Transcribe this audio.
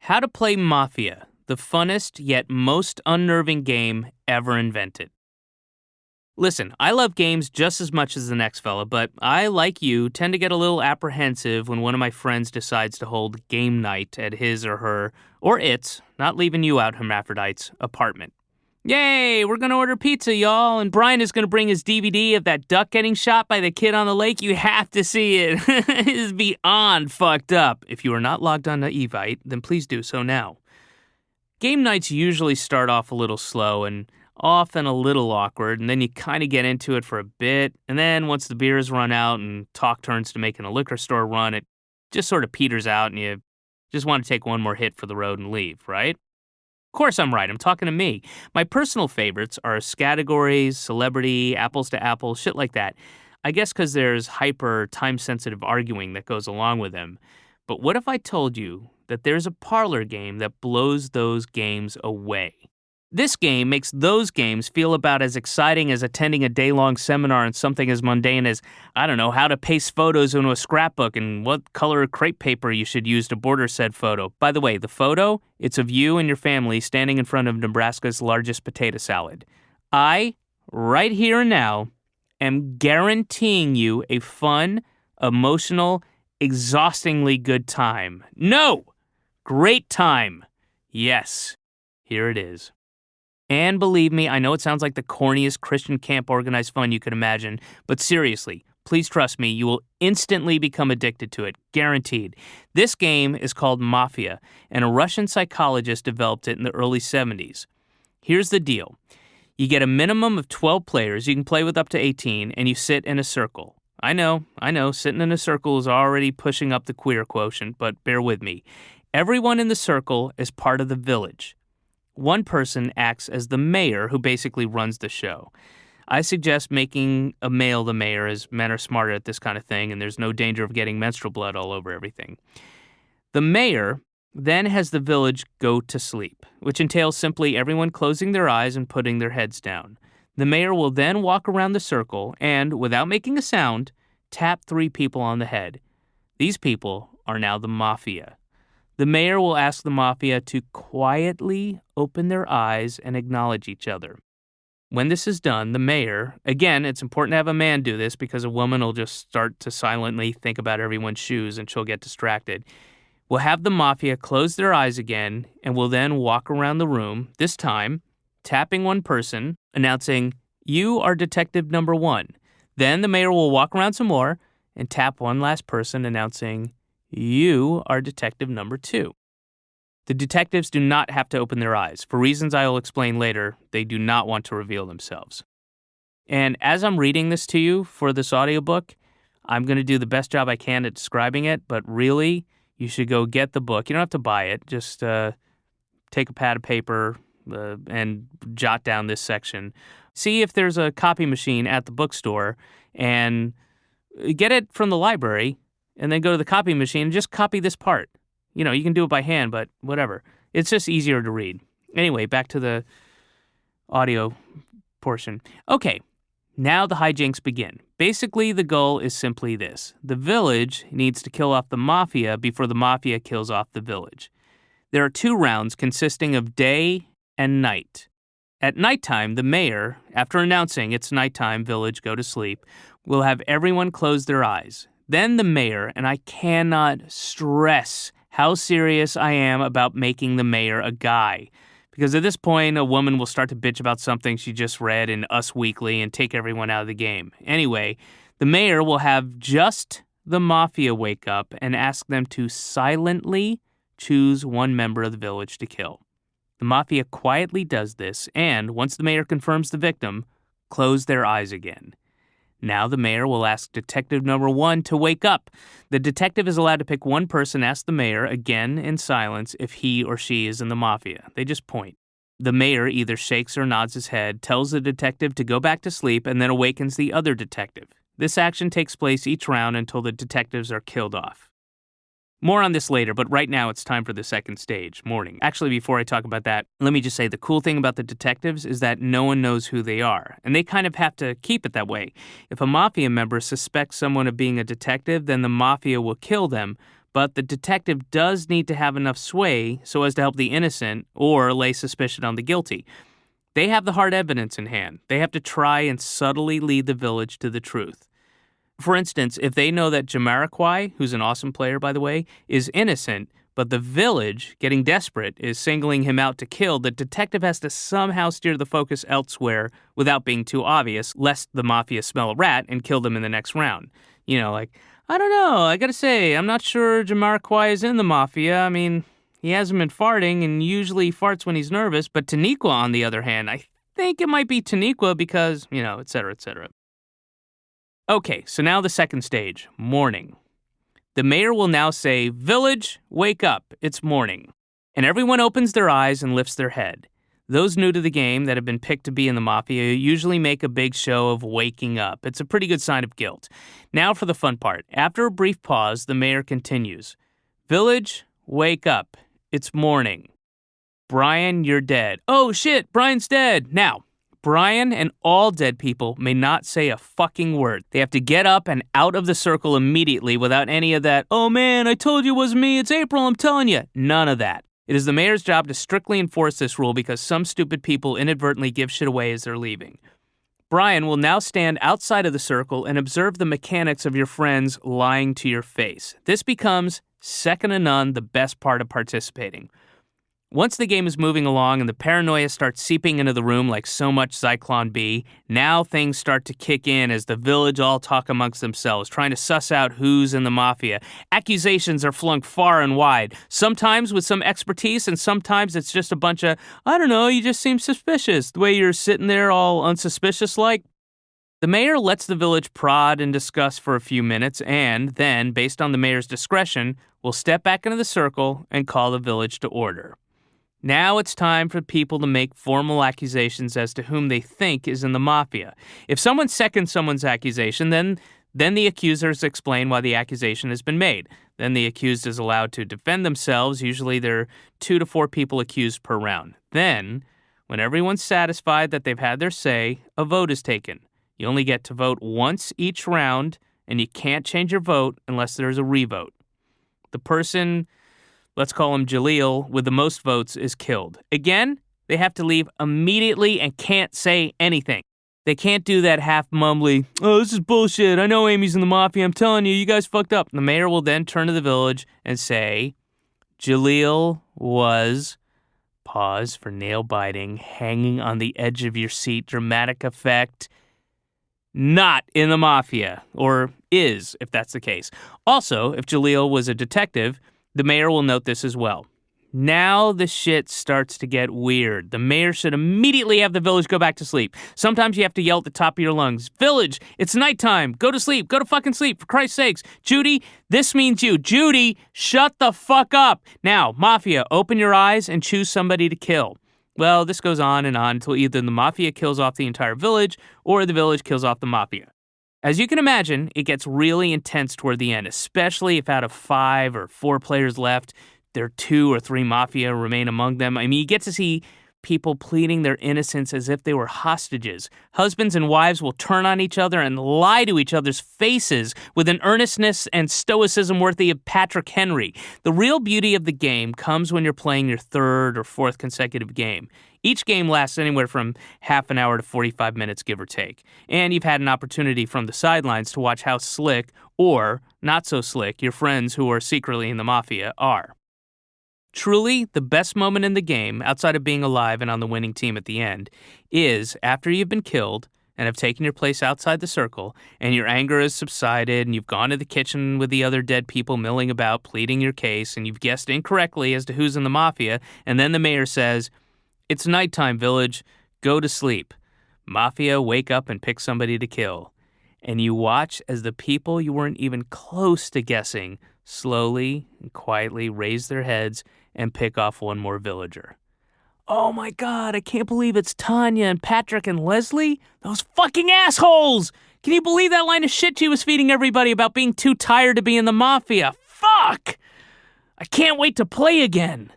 How to play Mafia, the funnest yet most unnerving game ever invented. Listen, I love games just as much as the next fella, but I, like you, tend to get a little apprehensive when one of my friends decides to hold game night at his or her, or its, not leaving you out, hermaphrodites, apartment. Yay, we're gonna order pizza, y'all, and Brian is gonna bring his DVD of that duck getting shot by the kid on the lake. You have to see it. It is beyond fucked up. If you are not logged on to Evite, then please do so now. Game nights usually start off a little slow and often a little awkward, and then you kind of get into it for a bit, and then once the beers run out and talk turns to making a liquor store run, it just sort of peters out and you just want to take one more hit for the road and leave, right? Of course I'm right, I'm talking to me. My personal favorites are categories, celebrity, apples to apples, shit like that. I guess because there's hyper time-sensitive arguing that goes along with them. But what if I told you that there's a parlor game that blows those games away? This game makes those games feel about as exciting as attending a day-long seminar on something as mundane as, I don't know, how to paste photos into a scrapbook and what color crepe paper you should use to border said photo. By the way, the photo, it's of you and your family standing in front of Nebraska's largest potato salad. I, right here and now, am guaranteeing you a fun, emotional, exhaustingly good time. No! Great time. Yes, here it is. And believe me, I know it sounds like the corniest Christian camp organized fun you could imagine, but seriously, please trust me, you will instantly become addicted to it, guaranteed. This game is called Mafia, and a Russian psychologist developed it in the early 70s. Here's the deal. You get a minimum of 12 players, you can play with up to 18, and you sit in a circle. I know, sitting in a circle is already pushing up the queer quotient, but bear with me. Everyone in the circle is part of the village. One person acts as the mayor, who basically runs the show. I suggest making a male the mayor, as men are smarter at this kind of thing, and there's no danger of getting menstrual blood all over everything. The mayor then has the village go to sleep, which entails simply everyone closing their eyes and putting their heads down. The mayor will then walk around the circle and, without making a sound, tap 3 people on the head. These people are now the Mafia. The mayor will ask the Mafia to quietly open their eyes and acknowledge each other. When this is done, the mayor, again, it's important to have a man do this because a woman will just start to silently think about everyone's shoes and she'll get distracted, will have the Mafia close their eyes again and will then walk around the room, this time tapping one person, announcing, "You are detective number 1. Then the mayor will walk around some more and tap one last person, announcing, "You are detective number 2. The detectives do not have to open their eyes. For reasons I will explain later, they do not want to reveal themselves. And as I'm reading this to you for this audiobook, I'm going to do the best job I can at describing it, but really, you should go get the book. You don't have to buy it. Just take a pad of paper and jot down this section. See if there's a copy machine at the bookstore and get it from the library. And then go to the copy machine and just copy this part. You know, you can do it by hand, but whatever. It's just easier to read. Anyway, back to the audio portion. Okay, now the hijinks begin. Basically, the goal is simply this. The village needs to kill off the Mafia before the Mafia kills off the village. There are 2 rounds consisting of day and night. At nighttime, the mayor, after announcing it's nighttime, village, go to sleep, will have everyone close their eyes. Then the mayor, and I cannot stress how serious I am about making the mayor a guy. Because at this point, a woman will start to bitch about something she just read in Us Weekly and take everyone out of the game. Anyway, the mayor will have just the Mafia wake up and ask them to silently choose one member of the village to kill. The Mafia quietly does this and, once the mayor confirms the victim, close their eyes again. Now the mayor will ask detective number 1 to wake up. The detective is allowed to pick one person, ask the mayor, again in silence, if he or she is in the Mafia. They just point. The mayor either shakes or nods his head, tells the detective to go back to sleep, and then awakens the other detective. This action takes place each round until the detectives are killed off. More on this later, but right now it's time for the second stage, morning. Actually, before I talk about that, let me just say the cool thing about the detectives is that no one knows who they are, and they kind of have to keep it that way. If a Mafia member suspects someone of being a detective, then the Mafia will kill them, but the detective does need to have enough sway so as to help the innocent or lay suspicion on the guilty. They have the hard evidence in hand. They have to try and subtly lead the village to the truth. For instance, if they know that Jamiroquai, who's an awesome player, by the way, is innocent, but the village, getting desperate, is singling him out to kill, the detective has to somehow steer the focus elsewhere without being too obvious, lest the Mafia smell a rat and kill them in the next round. I don't know, I gotta say, I'm not sure Jamiroquai is in the Mafia. I mean, he hasn't been farting, and usually farts when he's nervous, but Taniqua, on the other hand, I think it might be Taniqua because, et cetera, et cetera. Okay, so now the second stage, morning. The mayor will now say, "Village, wake up, it's morning." And everyone opens their eyes and lifts their head. Those new to the game that have been picked to be in the Mafia usually make a big show of waking up. It's a pretty good sign of guilt. Now for the fun part. After a brief pause, the mayor continues, "Village, wake up, it's morning. Brian, you're dead." "Oh shit, Brian's dead." Now, Brian and all dead people may not say a fucking word. They have to get up and out of the circle immediately without any of that, "Oh man, I told you it was me, it's April, I'm telling you." None of that. It is the mayor's job to strictly enforce this rule because some stupid people inadvertently give shit away as they're leaving. Brian will now stand outside of the circle and observe the mechanics of your friends lying to your face. This becomes, second to none, the best part of participating. Once the game is moving along and the paranoia starts seeping into the room like so much Zyklon B, now things start to kick in as the village all talk amongst themselves, trying to suss out who's in the Mafia. Accusations are flung far and wide, sometimes with some expertise, and sometimes it's just a bunch of, "I don't know, you just seem suspicious," the way you're sitting there all unsuspicious-like. The mayor lets the village prod and discuss for a few minutes and then, based on the mayor's discretion, will step back into the circle and call the village to order. Now it's time for people to make formal accusations as to whom they think is in the Mafia. If someone seconds someone's accusation, then the accusers explain why the accusation has been made. Then the accused is allowed to defend themselves. Usually there are 2 to 4 people accused per round. Then, when everyone's satisfied that they've had their say, a vote is taken. You only get to vote once each round, and you can't change your vote unless there's a revote. The person, let's call him Jaleel, with the most votes is killed. Again, they have to leave immediately and can't say anything. They can't do that half mumbly, "Oh, this is bullshit. I know Amy's in the Mafia. I'm telling you, you guys fucked up." The mayor will then turn to the village and say, "Jaleel was," pause for nail biting, hanging on the edge of your seat, dramatic effect, "not in the Mafia," or is, if that's the case. Also, if Jaleel was a detective, the mayor will note this as well. Now the shit starts to get weird. The mayor should immediately have the village go back to sleep. Sometimes you have to yell at the top of your lungs, "Village, it's nighttime. Go to sleep. Go to fucking sleep, for Christ's sakes. Judy, this means you. Judy, shut the fuck up. Now, Mafia, open your eyes and choose somebody to kill." Well, this goes on until either the Mafia kills off the entire village or the village kills off the Mafia. As you can imagine, it gets really intense toward the end, especially if out of 5 or 4 players left, there are 2 or 3 Mafia remain among them. I mean, you get to see people pleading their innocence as if they were hostages. Husbands and wives will turn on each other and lie to each other's faces with an earnestness and stoicism worthy of Patrick Henry. The real beauty of the game comes when you're playing your 3rd or 4th consecutive game. Each game lasts anywhere from half an hour to 45 minutes, give or take. And you've had an opportunity from the sidelines to watch how slick, or not so slick, your friends who are secretly in the Mafia are. Truly, the best moment in the game, outside of being alive and on the winning team at the end, is after you've been killed and have taken your place outside the circle, and your anger has subsided, and you've gone to the kitchen with the other dead people milling about, pleading your case, and you've guessed incorrectly as to who's in the Mafia, and then the mayor says, "It's nighttime, village. Go to sleep. Mafia, wake up and pick somebody to kill." And you watch as the people you weren't even close to guessing slowly and quietly raise their heads and pick off one more villager. Oh my God, I can't believe it's Tanya and Patrick and Leslie? Those fucking assholes! Can you believe that line of shit she was feeding everybody about being too tired to be in the Mafia? Fuck! I can't wait to play again.